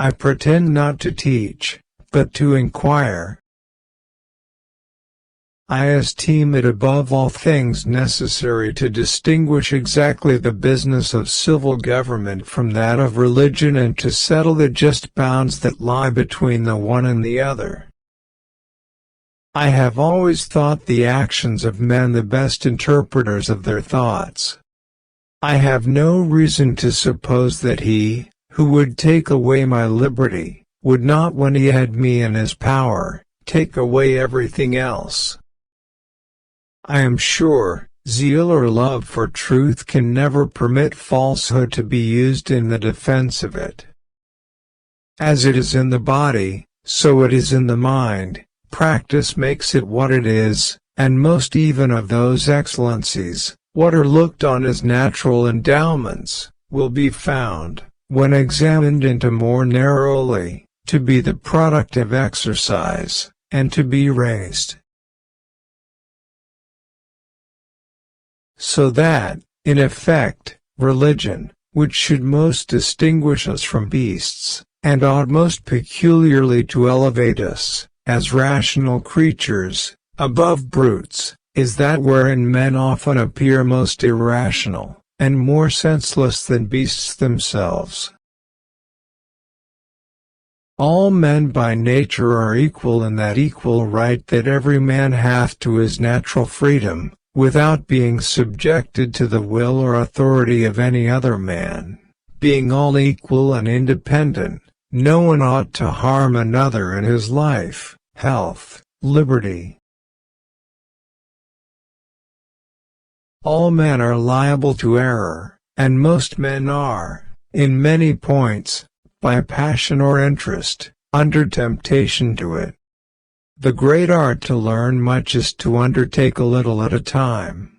I pretend not to teach, but to inquire. I esteem it above all things necessary to distinguish exactly the business of civil government from that of religion and to settle the just bounds that lie between the one and the other. I have always thought the actions of men the best interpreters of their thoughts. I have no reason to suppose that he, who would take away my liberty, would not, when he had me in his power, take away everything else. I am sure, zeal or love for truth can never permit falsehood to be used in the defense of it. As it is in the body, so it is in the mind. Practice makes it what it is, and most even of those excellencies, what are looked on as natural endowments, will be found, when examined into more narrowly, to be the product of exercise, and to be raised. So that, in effect, religion, which should most distinguish us from beasts, and ought most peculiarly to elevate us, as rational creatures, above brutes, is that wherein men often appear most irrational, and more senseless than beasts themselves. All men by nature are equal in that equal right that every man hath to his natural freedom, without being subjected to the will or authority of any other man. Being all equal and independent, no one ought to harm another in his life, health, liberty. All men are liable to error, and most men are, in many points, by passion or interest, under temptation to it. The great art to learn much is to undertake a little at a time.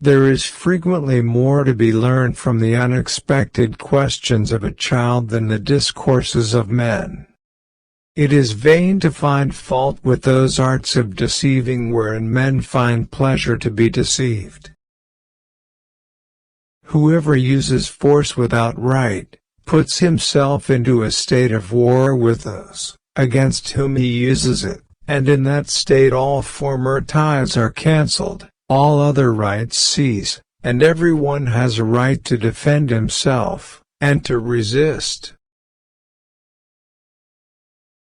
There is frequently more to be learned from the unexpected questions of a child than the discourses of men. It is vain to find fault with those arts of deceiving wherein men find pleasure to be deceived. Whoever uses force without right, puts himself into a state of war with those against whom he uses it, and in that state all former ties are cancelled, all other rights cease, and every one has a right to defend himself, and to resist.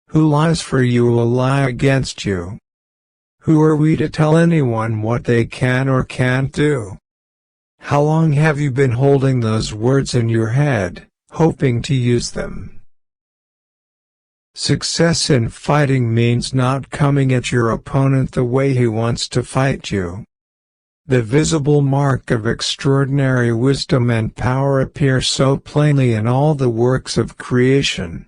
Who lies for you will lie against you. Who are we to tell anyone what they can or can't do? How long have you been holding those words in your head, hoping to use them? Success in fighting means not coming at your opponent the way he wants to fight you. The visible mark of extraordinary wisdom and power appears so plainly in all the works of creation,